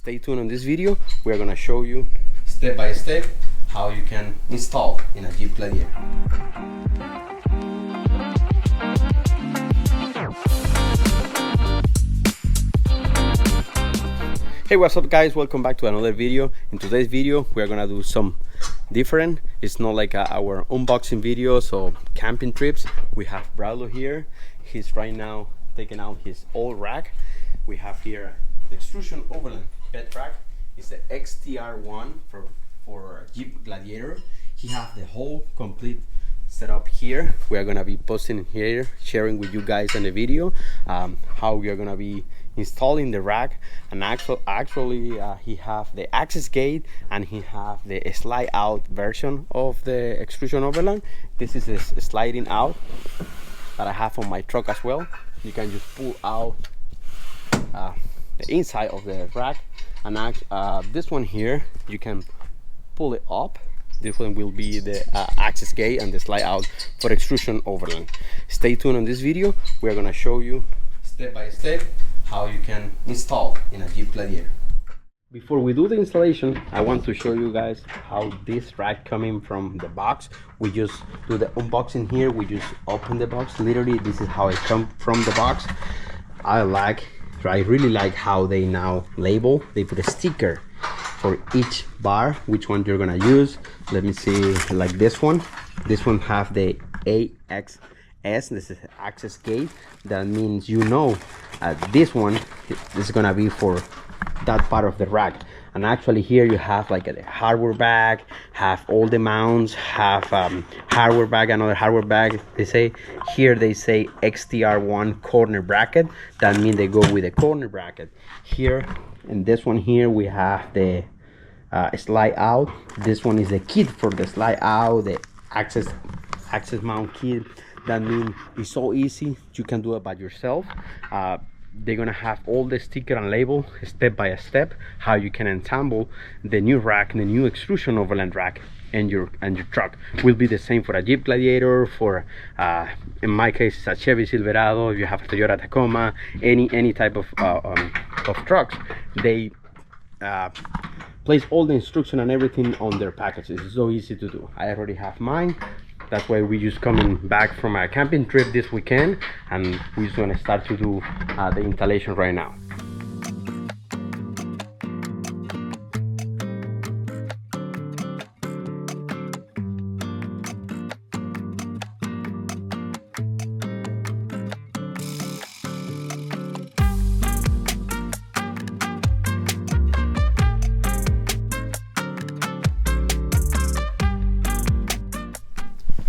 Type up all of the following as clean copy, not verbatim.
Stay tuned on this video. We're gonna show you step by step how you can install in a Jeep Gladiator. Hey, what's up guys, welcome back to another video. In today's video we're gonna do some different. It's not like our unboxing videos or camping trips. We have Brado here. He's right now taking out his old rack. We have here the Xtrusion Overland bed rack. It's the XTR1 for Jeep Gladiator. He has the whole complete setup here. We are gonna be posting here, sharing with you guys in the video how we are gonna be installing the rack. And actually he have the access gate and he have the slide out version of the Xtrusion Overland. This is a sliding out that I have on my truck as well. You can just pull out the inside of the rack, and this one here you can pull it up. This one will be the access gate and the slide out for Xtrusion Overland. Stay tuned on this video. We're gonna show you step by step how you can install in a Jeep Gladiator. Before we do the installation, I want to show you guys how this rack coming from the box. We just do the unboxing here. We just open the box. Literally, this is how it comes from the box. I really like how they now label. They put a sticker for each bar, which one you're gonna use. Let me see, like this one. This one have the AXS. This is access gate. That means this one is gonna be for that part of the rack. And actually here you have like a hardware bag, have all the mounts, have hardware bag, another hardware bag. They say XTR1 corner bracket. That means they go with a corner bracket. Here in this one here we have the slide out. This one is the kit for the slide out, the access mount kit. That means it's so easy, you can do it by yourself. They're gonna have all the sticker and label step by step how you can assemble the new rack, the new Xtrusion Overland rack, and your truck. Will be the same for a Jeep Gladiator, for in my case it's a Chevy Silverado. If you have a Toyota Tacoma, any type of trucks, they place all the instruction and everything on their packages. It's so easy to do. I already have mine. That's why we just coming back from a camping trip this weekend, and we're just gonna start to do the installation right now.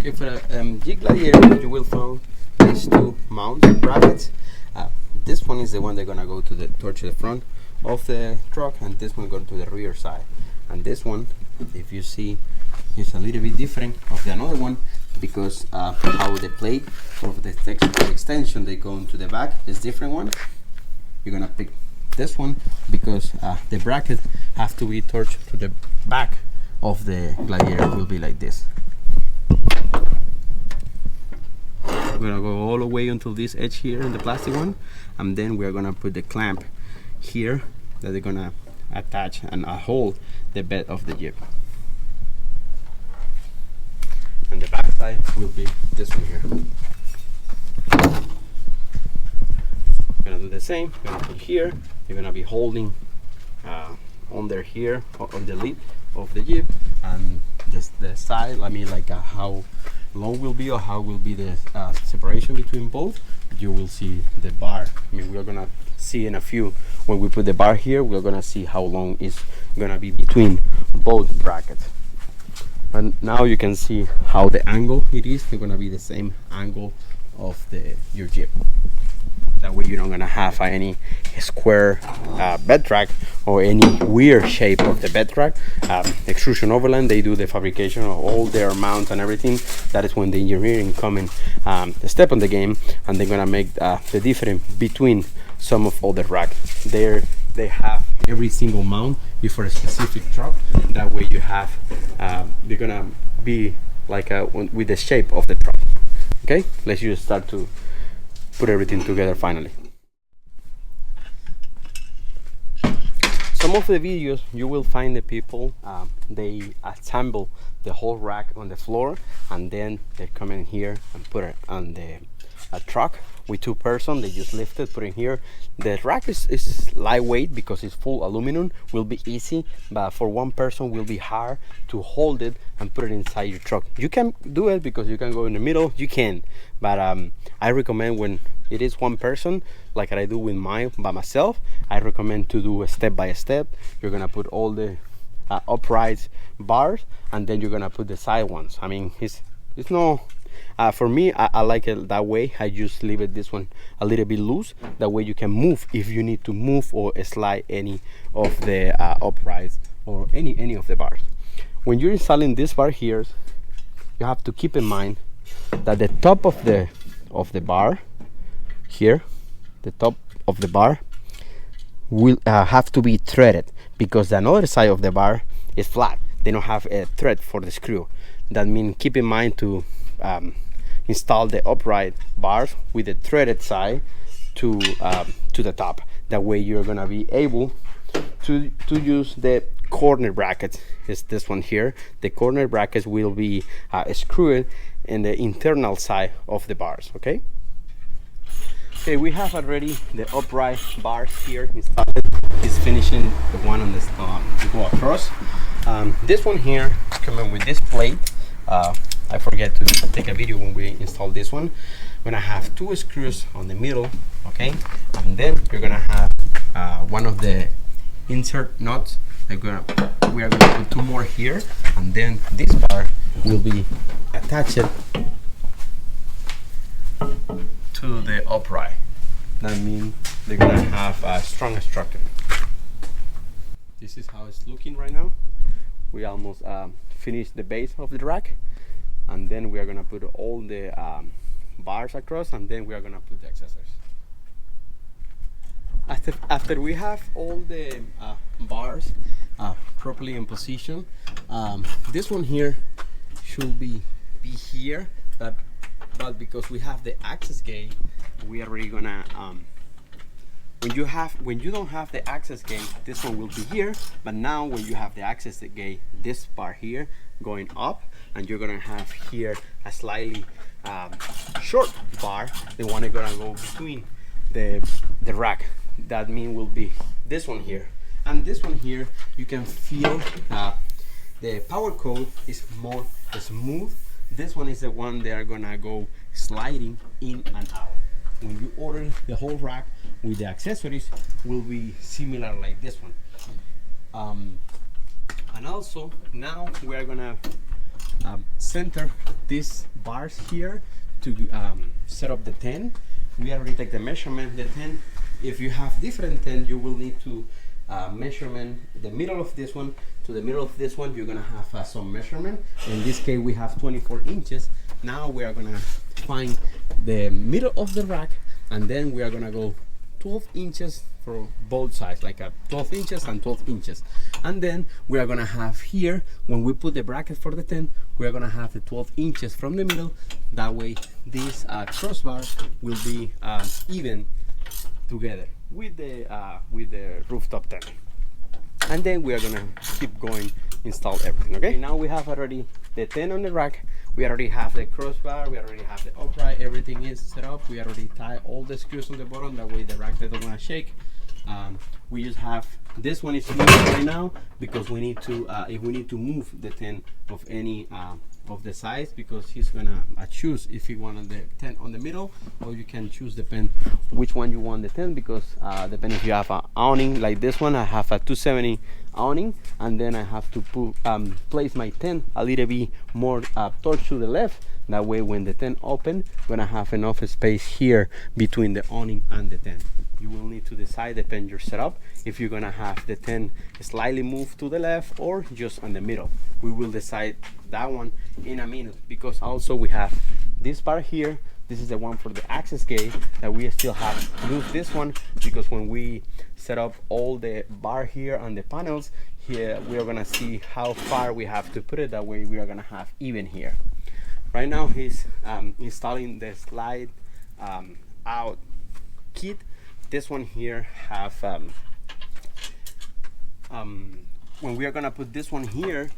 Okay, for the Jeep Gladiator, you will find these two mount brackets. This one is the one they're gonna go towards the front of the truck, and this one go to the rear side. And this one, if you see, is a little bit different of the another one, because how the plate of the extension they go into the back is different one. You're gonna pick this one because the bracket have to be towards to the back of the Gladiator. It will be like this. We're gonna go all the way until this edge here in the plastic one, and then we're gonna put the clamp here that they're gonna attach and hold the bed of the Jeep. And the back side will be this one here. We're gonna do the same. We're gonna put here. You're gonna be holding under here on the lid of the Jeep, and just the side. I mean, like how long will be or how will be the separation between both. You will see the bar. I mean, we're gonna see in a few when we put the bar here. We're gonna see how long is gonna be between both brackets. And now you can see how the angle it is. They're gonna be the same angle of your Jeep. That way you don't gonna have any square bed rack or any weird shape of the bed rack. Xtrusion Overland, they do the fabrication of all their mounts and everything. That is when the engineering coming step on the game, and they're gonna make the difference between some of all the rack. They have every single mount before a specific truck. That way you have they're gonna be like with the shape of the truck. Okay, let's just start to put everything together finally. some of the videos you will find the people they assemble the whole rack on the floor, and then they come in here and put it on the truck with 2 person. They just lift it, put it here. The rack is lightweight because it's full aluminum, will be easy, but for 1 person will be hard to hold it and put it inside your truck. You can do it because you can go in the middle, you can, but I recommend when it is 1 person, like I do with mine by myself, I recommend to do a step by step. You're gonna put all the upright bars, and then you're gonna put the side ones. I mean, it's no for me, I like it that way. I just leave it this one a little bit loose, that way you can move if you need to move or slide any of the uprights or any of the bars. When you're installing this bar here, you have to keep in mind that the top of the bar here, the top of the bar will have to be threaded, because the other side of the bar is flat. They don't have a thread for the screw. That means keep in mind to install the upright bars with the threaded side to the top. That way you're gonna be able to use the corner brackets. Is this one here. The corner brackets will be screwed in the internal side of the bars. Okay, we have already the upright bars here installed. Is finishing the one on the to go across. This one here is coming with this plate. I forget to take a video when we install this one. We're gonna have 2 screws on the middle, okay, and then you're gonna have one of the insert nuts. We are gonna put 2 more here, and then this bar will be attached to the upright. That means they're gonna have a strong structure. This is how it's looking right now. We almost finished the base of the rack, and then we are gonna put all the bars across, and then we are gonna put the accessories. After we have all the bars properly in position, this one here should be here, but because we have the access gate, we are already gonna when you don't have the access gate, this one will be here. But now when you have the access gate, this bar here going up, and you're gonna have here a slightly short bar, the one is gonna go between the rack. That mean will be this one here, and this one here you can feel the power code is more smooth. This one is the one they are gonna go sliding in and out. When you order the whole rack with the accessories, will be similar like this one. And also now we are gonna center these bars here to set up the 10. We already take the measurement. The 10, if you have different 10, you will need to measurement the middle of this one to the middle of this one. You're gonna have some measurement. In this case we have 24 inches. Now we are gonna find the middle of the rack, and then we are gonna go 12 inches for both sides, like 12 inches and 12 inches. And then we are gonna have here, when we put the bracket for the 10, we are gonna have the 12 inches from the middle. That way this crossbar will be even together with the rooftop tent. And then we are gonna keep going, install everything. Okay, now we have already the 10 on the rack. We already have the crossbar, we already have the upright, everything is set up. We already tie all the screws on the bottom, that way the rack doesn't gonna shake. We just have this one is here right now because we need to if we need to move the 10 of any of the size, because he's gonna choose if he wanted the 10 on the middle, or you can choose depend which one you want the 10, because depending if you have an awning like this one, I have a 270 awning, and then I have to put place my 10 a little bit more towards to the left. That way when the 10 open, I'm gonna have enough space here between the awning and the 10. You will need to decide, depend your setup, if you're gonna have the 10 slightly move to the left or just on the middle. We will decide that one in a minute, because also we have this part here. This is the one for the access gate that we still have to move this one, because when we set up all the bar here and the panels here, we are gonna see how far we have to put it. That way we are gonna have even here. Right now he's installing the slide out kit. This one here have when we are gonna put this one here,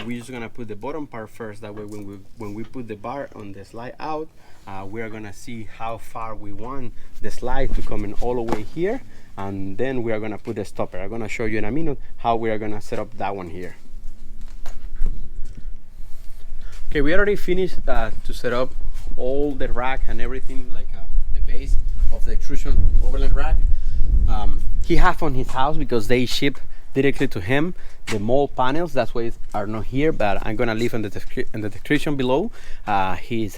we're just gonna put the bottom part first. That way, when we put the bar on the slide out, we are gonna see how far we want the slide to come in all the way here, and then we are gonna put the stopper. I'm gonna show you in a minute how we are gonna set up that one here. Okay, we already finished to set up all the rack and everything, like the base of the Xtrusion Overland rack. He have on his house, because they ship directly to him, the mold panels. That's why are not here, but I'm gonna leave in the description below his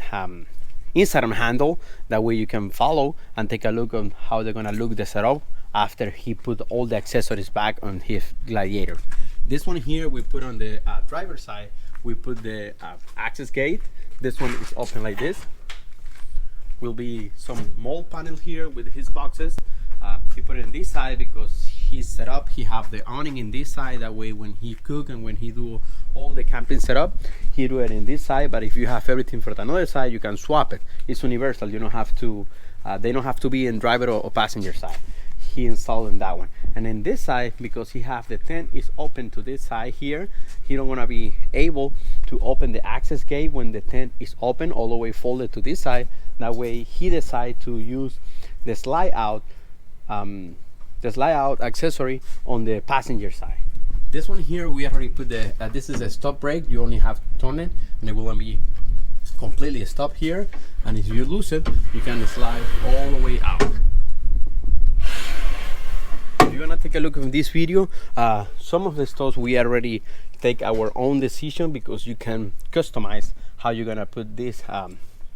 Instagram handle. That way you can follow and take a look on how they're gonna look the setup after he put all the accessories back on his Gladiator. This one here we put on the driver's side. We put the access gate. This one is open like this. Will be some mold panel here with his boxes. He put it on this side because he's set up. He have the awning in this side. That way, when he cook and when he do all the camping setup, he do it in this side. But if you have everything for another side, you can swap it. It's universal. You don't have to. They don't have to be in driver or passenger side. He installed in that one. And in this side, because he have the tent is open to this side here, he don't want to be able to open the access gate when the tent is open all the way folded to this side. That way, he decide to use the slide out accessory on the passenger side. This one here, we already put the this is a stop brake. You only have to turn it and it will be completely stop here, and if you lose it, you can slide all the way out. If you're gonna take a look at this video, some of the stuff we already take our own decision, because you can customize how you're gonna put this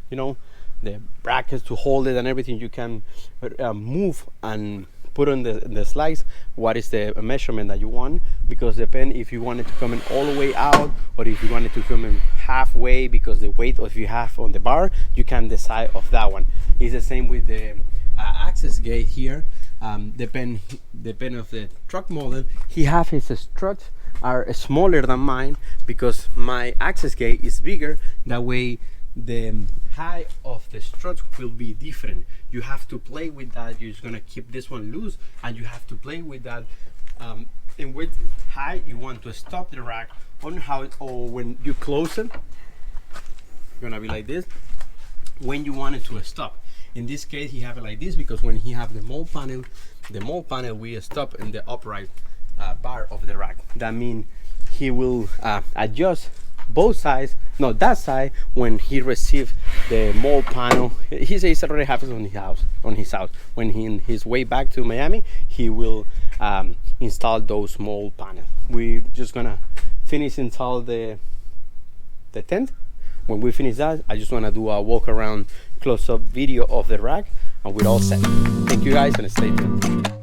you know, the brackets to hold it and everything. You can move and put on the slides what is the measurement that you want, because depend if you want it to come in all the way out or if you want it to come in halfway, because the weight of you have on the bar, you can decide of that one. It's the same with the access gate here. Depend of the truck model. He have his struts are smaller than mine, because my access gate is bigger. That way the height of the struts will be different. You have to play with that. You're just gonna keep this one loose, and you have to play with that. In which height you want to stop the rack on how it, or when you close it, gonna be like this. When you want it to stop. In this case, he have it like this, because when he have the mold panel will stop in the upright bar of the rack. That means he will adjust both sides, no, that side, when he receive the mold panel. He says it already happens on his house. When he in his way back to Miami, he will install those mold panels. We're just gonna finish install the tent. When we finish that, I just want to do a walk around close-up video of the rack, and we're all set. Thank you guys, and stay tuned.